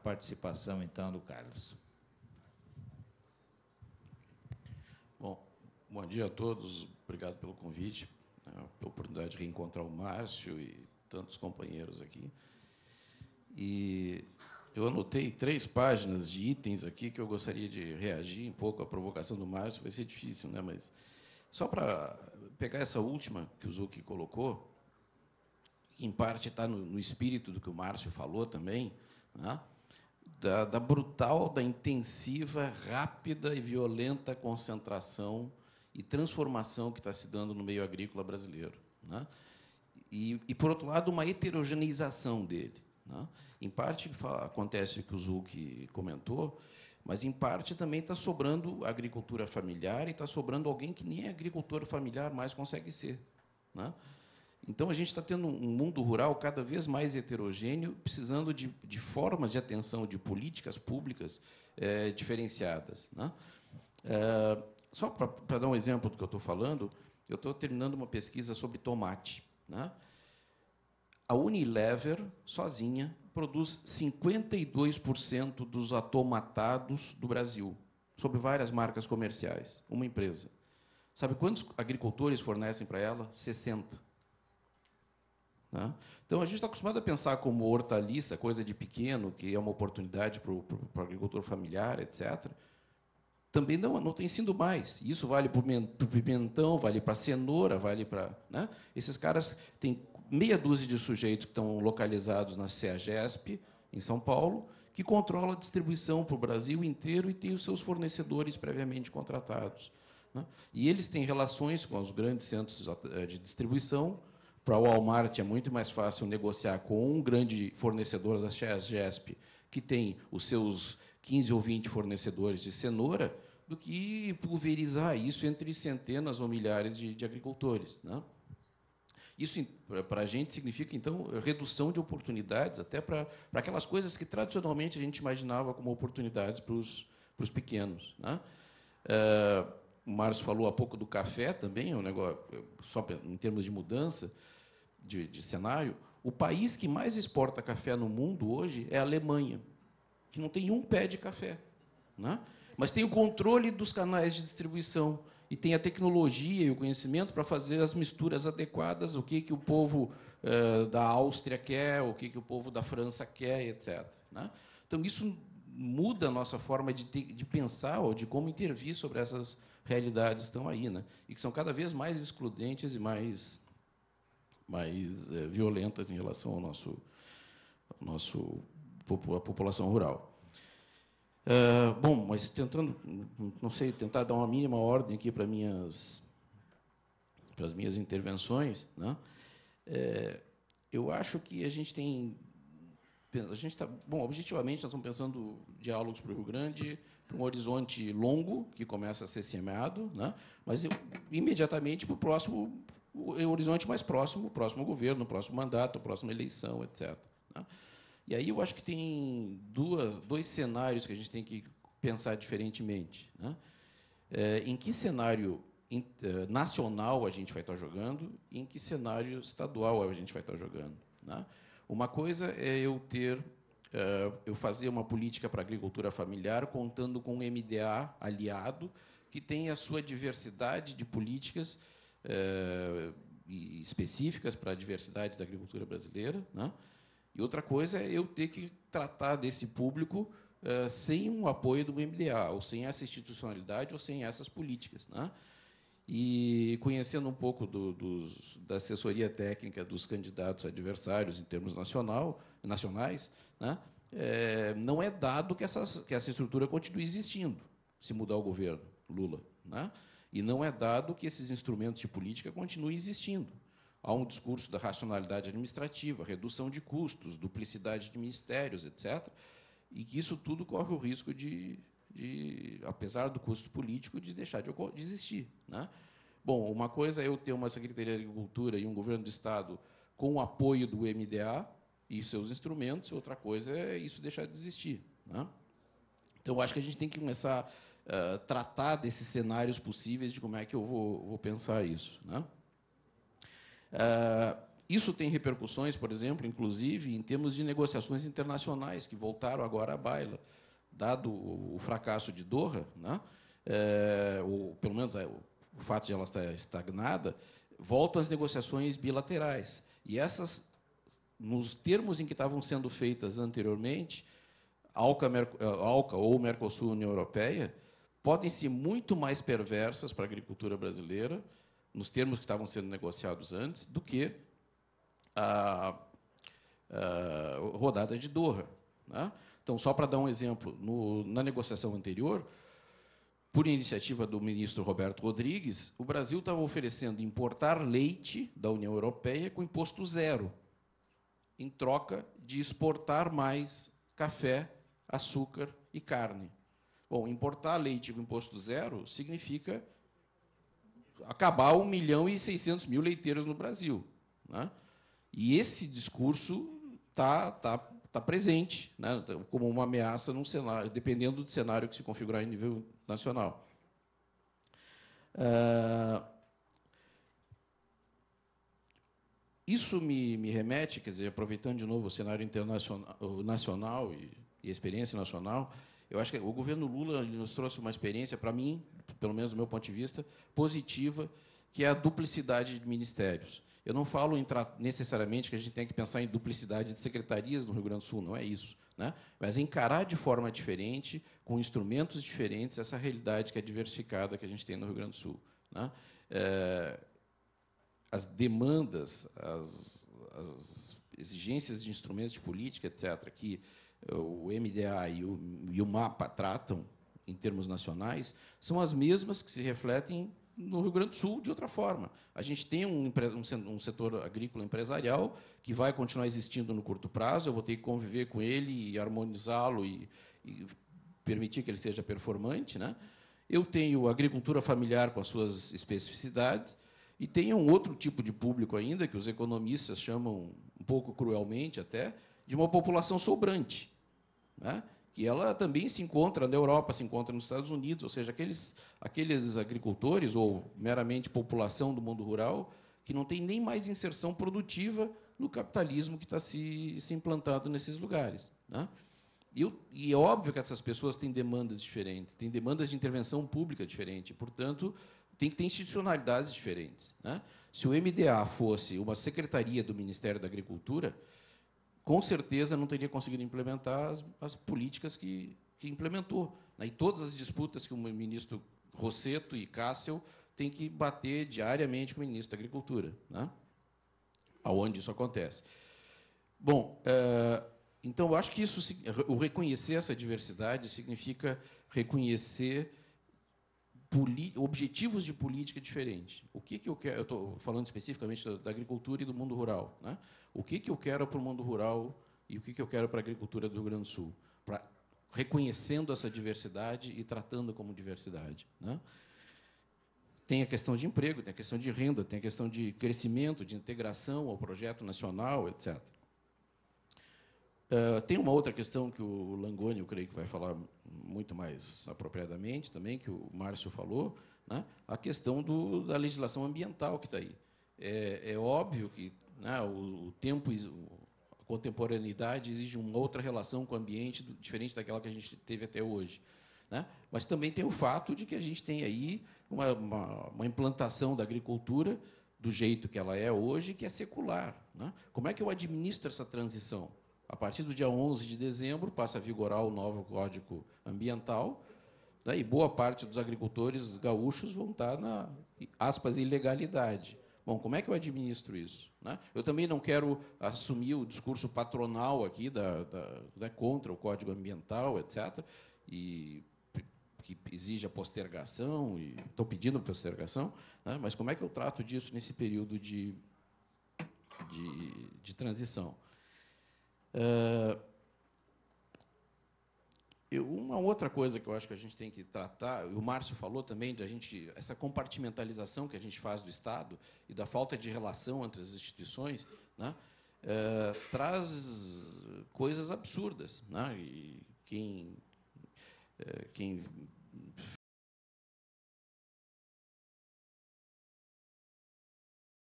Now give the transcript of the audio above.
participação, então, do Carlos. Bom dia a todos. Obrigado pelo convite, pela oportunidade de reencontrar o Márcio e tantos companheiros aqui. E eu anotei 3 páginas de itens aqui que eu gostaria de reagir um pouco à provocação do Márcio. Vai ser difícil, né? Mas só para pegar essa última que o Zucchi colocou, que em parte está no espírito do que o Márcio falou também, né? Da brutal, da intensiva, rápida e violenta concentração e transformação que está se dando no meio agrícola brasileiro, né? E, por outro lado, uma heterogeneização dele, né? Em parte, acontece o que o Zucchi comentou, mas, em parte, também está sobrando agricultura familiar e está sobrando alguém que nem agricultor familiar mais consegue ser, né? Então, a gente está tendo um mundo rural cada vez mais heterogêneo, precisando de formas de atenção, de políticas públicas diferenciadas, né? Só para dar um exemplo do que eu estou falando, eu estou terminando uma pesquisa sobre tomate, né? A Unilever, sozinha, produz 52% dos atomatados do Brasil, sob várias marcas comerciais, uma empresa. Sabe quantos agricultores fornecem para ela? 60. Né? Então, a gente está acostumado a pensar como hortaliça, coisa de pequeno, que é uma oportunidade para o agricultor familiar, etc. Também não tem sido mais. Isso vale para o pimentão, vale para a cenoura, vale para... né? Esses caras têm meia dúzia de sujeitos que estão localizados na CEAGESP, em São Paulo, que controla a distribuição para o Brasil inteiro e tem os seus fornecedores previamente contratados, né? E eles têm relações com os grandes centros de distribuição. Para o Walmart é muito mais fácil negociar com um grande fornecedor da CEAGESP, que tem os seus 15 ou 20 fornecedores de cenoura, do que pulverizar isso entre centenas ou milhares de agricultores, né? Isso, para a gente, significa, então, redução de oportunidades, até para aquelas coisas que, tradicionalmente, a gente imaginava como oportunidades para os pequenos, né? O Márcio falou há pouco do café também, é um negócio, só em termos de mudança de cenário. O país que mais exporta café no mundo hoje é a Alemanha, que não tem um pé de café, né? Mas tem o controle dos canais de distribuição e tem a tecnologia e o conhecimento para fazer as misturas adequadas, o que o povo da Áustria quer, o que o povo da França quer, etc., né? Então, isso muda a nossa forma de pensar ou de como intervir sobre essas realidades que estão aí, né? E que são cada vez mais excludentes e mais violentas em relação ao à população rural. Bom, mas tentando, não sei, tentar dar uma mínima ordem aqui para as minhas intervenções, né? Eu acho que a gente está, bom, objetivamente, nós estamos pensando diálogos para o Rio Grande, para um horizonte longo, que começa a ser semeado, né? Mas imediatamente para o próximo, o horizonte mais próximo, o próximo governo, o próximo mandato, a próxima eleição, etc., né? E aí eu acho que tem dois cenários que a gente tem que pensar diferentemente, né? Em que cenário nacional a gente vai estar jogando e em que cenário estadual a gente vai estar jogando, né? Uma coisa é eu fazer uma política para a agricultura familiar contando com um MDA aliado que tem a sua diversidade de políticas específicas para a diversidade da agricultura brasileira, né? E outra coisa é eu ter que tratar desse público sem um apoio do MDA, ou sem essa institucionalidade, ou sem essas políticas, né? E conhecendo um pouco da assessoria técnica dos candidatos adversários em termos nacionais, né? Não é dado que essa estrutura continue existindo, se mudar o governo Lula, né? E não é dado que esses instrumentos de política continuem existindo. Há um discurso da racionalidade administrativa, redução de custos, duplicidade de ministérios, etc., e que isso tudo corre o risco apesar do custo político, de deixar de existir, né? Bom, uma coisa é eu ter uma Secretaria de Agricultura e um governo do Estado com o apoio do MDA e seus instrumentos, outra coisa é isso deixar de existir, né? Então, acho que a gente tem que começar a tratar desses cenários possíveis de como é que eu vou pensar isso, né? Isso tem repercussões, por exemplo, inclusive, em termos de negociações internacionais, que voltaram agora à baila, dado o fracasso de Doha, né? Ou, pelo menos, o fato de ela estar estagnada, voltam as negociações bilaterais. E essas, nos termos em que estavam sendo feitas anteriormente, ALCA ou Mercosul, União Europeia, podem ser muito mais perversas para a agricultura brasileira, nos termos que estavam sendo negociados antes, do que a rodada de Doha, né? Então, só para dar um exemplo, na negociação anterior, por iniciativa do ministro Roberto Rodrigues, o Brasil estava oferecendo importar leite da União Europeia com imposto zero, em troca de exportar mais café, açúcar e carne. Bom, importar leite com imposto zero significa acabar 1.600.000 leiteiros no Brasil, né? E esse discurso está presente, né, como uma ameaça num cenário, dependendo do cenário que se configurar em nível nacional. Isso me remete, quer dizer, aproveitando de novo o cenário internacional, nacional e a experiência nacional, eu acho que o governo Lula nos trouxe uma experiência, para mim, pelo menos do meu ponto de vista, positiva, que é a duplicidade de ministérios. Eu não falo necessariamente que a gente tem que pensar em duplicidade de secretarias no Rio Grande do Sul, não é isso, né? Mas encarar de forma diferente, com instrumentos diferentes, essa realidade que é diversificada que a gente tem no Rio Grande do Sul, né? As demandas, as exigências de instrumentos de política, etc., que o MDA e o MAPA tratam em termos nacionais, são as mesmas que se refletem no Rio Grande do Sul de outra forma. A gente tem um setor agrícola empresarial que vai continuar existindo no curto prazo, eu vou ter que conviver com ele e harmonizá-lo e permitir que ele seja performante, né? Eu tenho a agricultura familiar com as suas especificidades e tenho um outro tipo de público ainda, que os economistas chamam, um pouco cruelmente até, de uma população sobrante, né? Que ela também se encontra na Europa, se encontra nos Estados Unidos, ou seja, aqueles agricultores ou meramente população do mundo rural que não tem nem mais inserção produtiva no capitalismo que está se implantado nesses lugares, né? E é óbvio que essas pessoas têm demandas diferentes, têm demandas de intervenção pública diferente, portanto, tem que ter institucionalidades diferentes, né? Se o MDA fosse uma secretaria do Ministério da Agricultura, com certeza não teria conseguido implementar as políticas que implementou, né? E todas as disputas que o ministro Rossetto e Cássio têm que bater diariamente com o ministro da Agricultura, né? Aonde isso acontece. Bom, então, eu acho que isso, o reconhecer essa diversidade significa reconhecer objetivos de política diferentes. O que eu quero? Eu estou falando especificamente da agricultura e do mundo rural, né? O que eu quero para o mundo rural e o que eu quero para a agricultura do Rio Grande do Sul, reconhecendo essa diversidade e tratando como diversidade, né? Tem a questão de emprego, tem a questão de renda, tem a questão de crescimento, de integração ao projeto nacional, etc. Tem uma outra questão que o Langoni, eu creio que vai falar muito mais apropriadamente também, que o Márcio falou, né? A questão da legislação ambiental que está aí. É óbvio que, né, o tempo, a contemporaneidade exige uma outra relação com o ambiente diferente daquela que a gente teve até hoje, né? Mas também tem o fato de que a gente tem aí uma implantação da agricultura do jeito que ela é hoje, que é secular, né? Como é que eu administro essa transição? A partir do dia 11 de dezembro, passa a vigorar o novo Código Ambiental, né, e boa parte dos agricultores gaúchos vão estar na, aspas, ilegalidade. Bom, como é que eu administro isso, né? Eu também não quero assumir o discurso patronal aqui contra o Código Ambiental, etc., e que exige a postergação, e estou pedindo postergação, né, mas como é que eu trato disso nesse período de transição? Uma outra coisa que eu acho que a gente tem que tratar, o Márcio falou também, essa compartimentalização que a gente faz do Estado e da falta de relação entre as instituições, né, traz coisas absurdas, né? E quem